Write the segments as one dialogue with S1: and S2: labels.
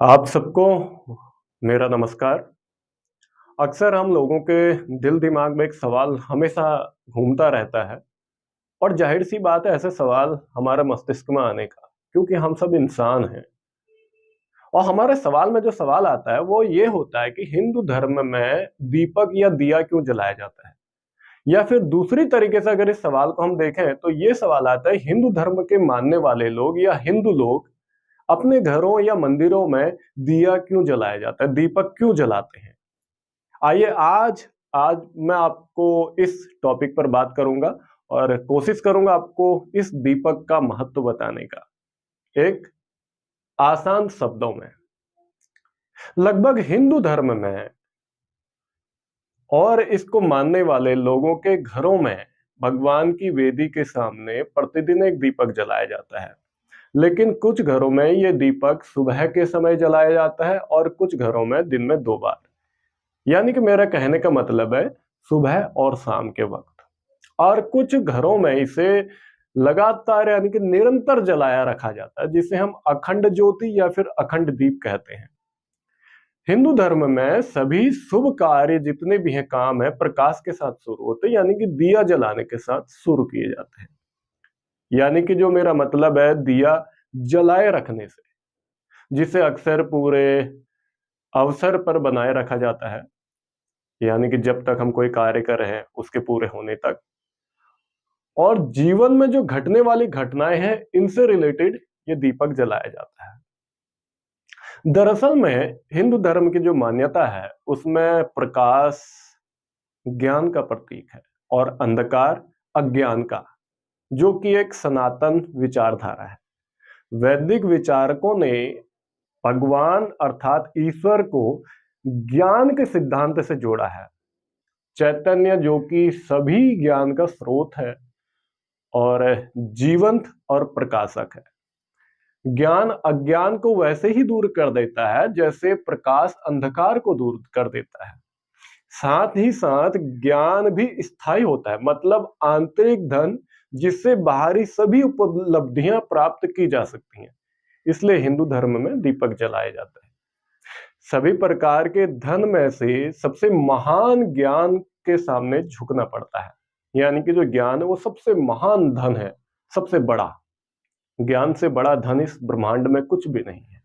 S1: आप सबको मेरा नमस्कार। अक्सर हम लोगों के दिल दिमाग में एक सवाल हमेशा घूमता रहता है और ज़ाहिर-सी बात है ऐसे सवाल हमारे मस्तिष्क में आने का, क्योंकि हम सब इंसान हैं। और हमारे सवाल में जो सवाल आता है वो ये होता है कि हिंदू धर्म में दीपक या दिया क्यों जलाया जाता है? या फिर दूसरी तरीके से अगर इस सवाल को हम देखें तो ये सवाल आता है हिंदू धर्म के मानने वाले लोग या हिंदू लोग अपने घरों या मंदिरों में दिया क्यों जलाया जाता है? दीपक क्यों जलाते हैं? आइए आज आज मैं आपको इस टॉपिक पर बात करूंगा और कोशिश करूंगा आपको इस दीपक का महत्व बताने का एक आसान शब्दों में। लगभग हिंदू धर्म में और इसको मानने वाले लोगों के घरों में भगवान की वेदी के सामने प्रतिदिन एक दीपक जलाया जाता है। लेकिन कुछ घरों में ये दीपक सुबह के समय जलाया जाता है और कुछ घरों में दिन में 2 बार। यानी कि मेरा कहने का मतलब है सुबह और शाम के वक्त। और कुछ घरों में इसे लगातार यानी कि निरंतर जलाया रखा जाता है, जिसे हम अखंड ज्योति या फिर अखंड दीप कहते हैं। हिंदू धर्म में सभी शुभ कार्य जितने भी हैं काम है प्रकाश के साथ शुरू होते हैं, यानी कि दिया जलाने के साथ शुरू किए जाते हैं। यानी कि जो मेरा मतलब है दिया जलाए रखने से, जिसे अक्सर पूरे अवसर पर बनाए रखा जाता है, यानी कि जब तक हम कोई कार्य कर रहे हैं उसके पूरे होने तक। और जीवन में जो घटने वाली घटनाएं हैं इनसे रिलेटेड ये दीपक जलाया जाता है। दरअसल में हिंदू धर्म की जो मान्यता है उसमें प्रकाश ज्ञान का प्रतीक है और अंधकार अज्ञान का, जो कि एक सनातन विचारधारा है। वैदिक विचारकों ने भगवान अर्थात ईश्वर को ज्ञान के सिद्धांत से जोड़ा है। चैतन्य जो कि सभी ज्ञान का स्रोत है और जीवंत और प्रकाशक है। ज्ञान अज्ञान को वैसे ही दूर कर देता है जैसे प्रकाश अंधकार को दूर कर देता है। साथ ही साथ ज्ञान भी स्थायी होता है, मतलब आंतरिक धन जिससे बाहरी सभी उपलब्धियां प्राप्त की जा सकती हैं। इसलिए हिंदू धर्म में दीपक जलाया जाता है। सभी प्रकार के धन में से सबसे महान ज्ञान के सामने झुकना पड़ता है। यानी कि जो ज्ञान है वो सबसे महान धन है, सबसे बड़ा। ज्ञान से बड़ा धन इस ब्रह्मांड में कुछ भी नहीं है।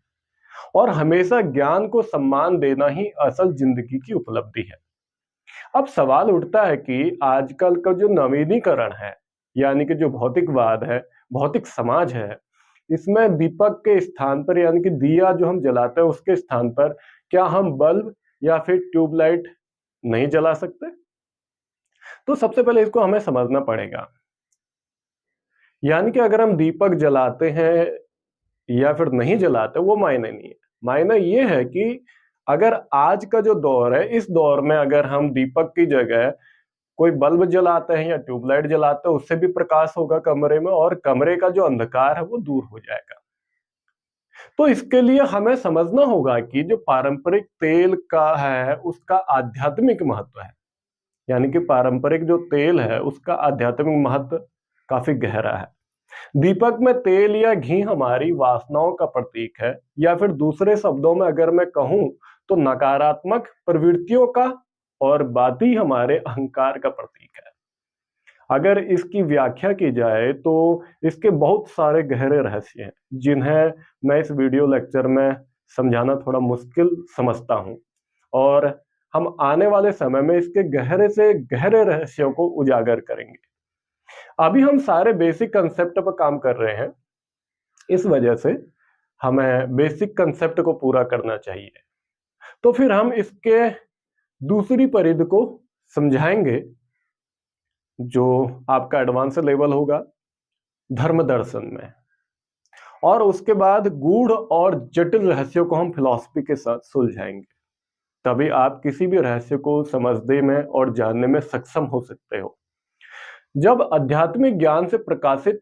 S1: और हमेशा ज्ञान को सम्मान देना ही असल जिंदगी की उपलब्धि है। अब सवाल उठता है कि आजकल का जो नवीनीकरण है, यानी कि जो भौतिकवाद है, भौतिक समाज है, इसमें दीपक के स्थान पर यानी कि दिया जो हम जलाते हैं उसके स्थान पर क्या हम बल्ब या फिर ट्यूबलाइट नहीं जला सकते? तो सबसे पहले इसको हमें समझना पड़ेगा। यानी कि अगर हम दीपक जलाते हैं या फिर नहीं जलाते वो मायने नहीं है। मायने ये है कि अगर आज का जो दौर है इस दौर में अगर हम दीपक की जगह कोई बल्ब जलाते हैं या ट्यूबलाइट जलाते हैं उससे भी प्रकाश होगा कमरे में और कमरे का जो अंधकार है वो दूर हो जाएगा। तो इसके लिए हमें समझना होगा कि जो पारंपरिक तेल का है उसका आध्यात्मिक महत्व है। यानी कि पारंपरिक जो तेल है उसका आध्यात्मिक महत्व काफी गहरा है। दीपक में तेल या घी हमारी वासनाओं का प्रतीक है, या फिर दूसरे शब्दों में अगर मैं कहूं तो नकारात्मक प्रवृत्तियों का और बाती हमारे अहंकार का प्रतीक है। अगर इसकी व्याख्या की जाए तो इसके बहुत सारे गहरे रहस्य हैं जिन्हें मैं इस वीडियो लेक्चर में समझाना थोड़ा मुश्किल समझता हूं, और हम आने वाले समय में इसके गहरे से गहरे रहस्यों को उजागर करेंगे। अभी हम सारे बेसिक कंसेप्ट पर काम कर रहे हैं, इस वजह से हमें बेसिक कंसेप्ट को पूरा करना चाहिए। तो फिर हम इसके दूसरी परिधि को समझाएंगे, जो आपका एडवांस लेवल होगा धर्म दर्शन में। और उसके बाद गूढ़ और जटिल रहस्यों को हम फिलॉसफी के साथ सुलझाएंगे। तभी आप किसी भी रहस्य को समझने में और जानने में सक्षम हो सकते हो। जब आध्यात्मिक ज्ञान से प्रकाशित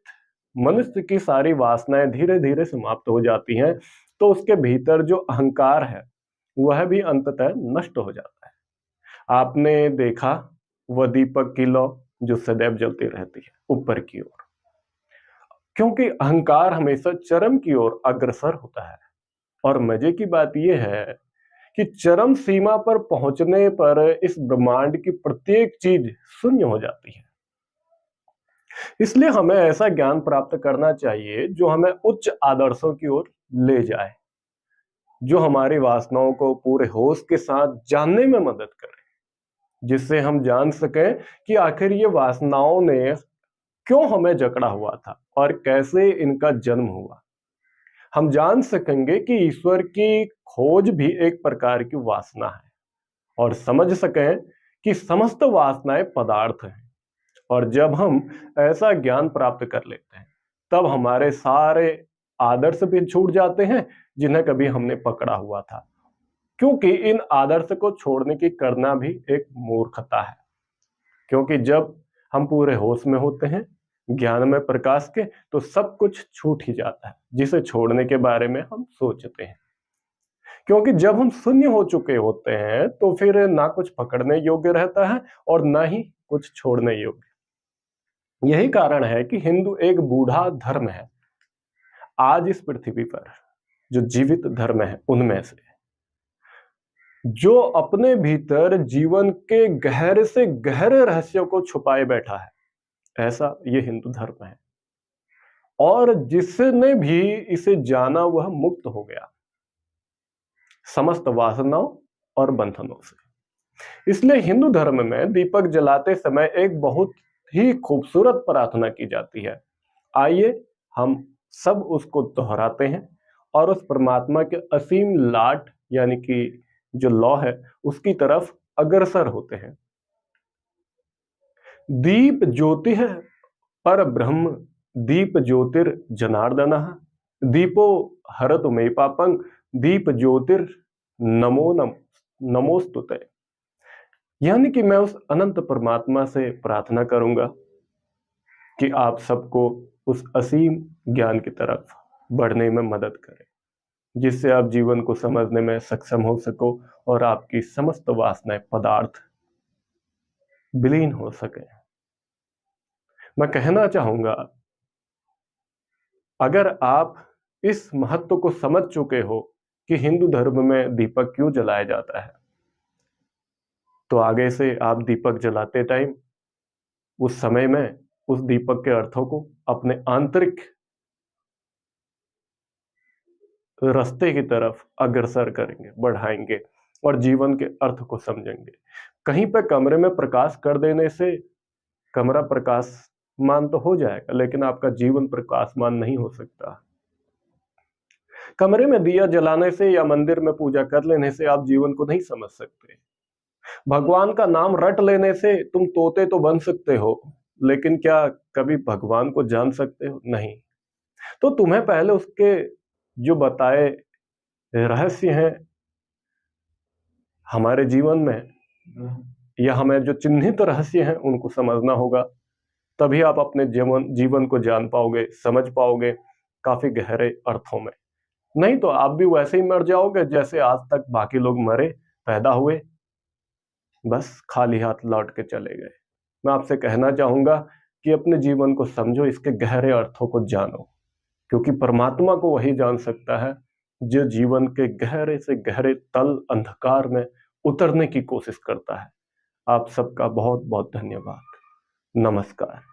S1: मनुष्य की सारी वासनाएं धीरे धीरे समाप्त हो जाती हैं तो उसके भीतर जो अहंकार है वह भी अंततः नष्ट हो जाता है। आपने देखा वह दीपक की लौ जो सदैव जलती रहती है ऊपर की ओर, क्योंकि अहंकार हमेशा चरम की ओर अग्रसर होता है। और मजे की बात यह है कि चरम सीमा पर पहुंचने पर इस ब्रह्मांड की प्रत्येक चीज शून्य हो जाती है। इसलिए हमें ऐसा ज्ञान प्राप्त करना चाहिए जो हमें उच्च आदर्शों की ओर ले जाए, जो हमारी वासनाओं को पूरे होश के साथ जानने में मदद करे, जिससे हम जान सकें कि आखिर ये वासनाओं ने क्यों हमें जकड़ा हुआ था और कैसे इनका जन्म हुआ। हम जान सकेंगे कि ईश्वर की खोज भी एक प्रकार की वासना है और समझ सकें कि समस्त वासनाएं पदार्थ हैं। और जब हम ऐसा ज्ञान प्राप्त कर लेते हैं तब हमारे सारे आदर्श भी छूट जाते हैं जिन्हें कभी हमने पकड़ा हुआ था, क्योंकि इन आदर्श को छोड़ने की करना भी एक मूर्खता है। क्योंकि जब हम पूरे होश में होते हैं, ज्ञान में प्रकाश के, तो सब कुछ छूट ही जाता है जिसे छोड़ने के बारे में हम सोचते हैं। क्योंकि जब हम शून्य हो चुके होते हैं तो फिर ना कुछ पकड़ने योग्य रहता है और ना ही कुछ छोड़ने योग्य। यही कारण है कि हिंदू एक बूढ़ा धर्म है आज इस पृथ्वी पर, जो जीवित धर्म है उनमें से, जो अपने भीतर जीवन के गहरे से गहरे रहस्यों को छुपाए बैठा है। ऐसा ये हिंदू धर्म है और जिसने भी इसे जाना वह मुक्त हो गया समस्त वासनाओं और बंधनों से। इसलिए हिंदू धर्म में दीपक जलाते समय एक बहुत ही खूबसूरत प्रार्थना की जाती है। आइए हम सब उसको दोहराते हैं और उस परमात्मा के असीम लाट यानी कि जो लौ है उसकी तरफ अग्रसर होते हैं। दीप ज्योति है पर ब्रह्म, दीप ज्योतिर जनार्दनः, दीपो हरतु मे पापं, दीप ज्योतिर नमो नमोस्तुते। यानी कि मैं उस अनंत परमात्मा से प्रार्थना करूंगा कि आप सबको उस असीम ज्ञान की तरफ बढ़ने में मदद करें, जिससे आप जीवन को समझने में सक्षम हो सको और आपकी समस्त वासनाएं पदार्थ विलीन हो सके। मैं कहना चाहूंगा, अगर आप इस महत्व को समझ चुके हो कि हिंदू धर्म में दीपक क्यों जलाया जाता है, तो आगे से आप दीपक जलाते टाइम उस समय में उस दीपक के अर्थों को अपने आंतरिक रास्ते की तरफ अग्रसर करेंगे, बढ़ाएंगे और जीवन के अर्थ को समझेंगे। कहीं पे कमरे में प्रकाश कर देने से कमरा प्रकाशमान तो हो जाएगा, लेकिन आपका जीवन प्रकाशमान नहीं हो सकता। कमरे में दिया जलाने से या मंदिर में पूजा कर लेने से आप जीवन को नहीं समझ सकते। भगवान का नाम रट लेने से तुम तोते तो बन सकते हो, लेकिन क्या कभी भगवान को जान सकते हो? नहीं। तो तुम्हें पहले उसके जो बताए रहस्य हैं हमारे जीवन में, या हमें जो चिन्हित रहस्य हैं उनको समझना होगा। तभी आप अपने जीवन को जान पाओगे, समझ पाओगे काफी गहरे अर्थों में। नहीं तो आप भी वैसे ही मर जाओगे जैसे आज तक बाकी लोग मरे, पैदा हुए, बस खाली हाथ लौट के चले गए। मैं आपसे कहना चाहूंगा कि अपने जीवन को समझो, इसके गहरे अर्थों को जानो, क्योंकि परमात्मा को वही जान सकता है जो जीवन के गहरे से गहरे तल अंधकार में उतरने की कोशिश करता है। आप सबका बहुत बहुत धन्यवाद। नमस्कार।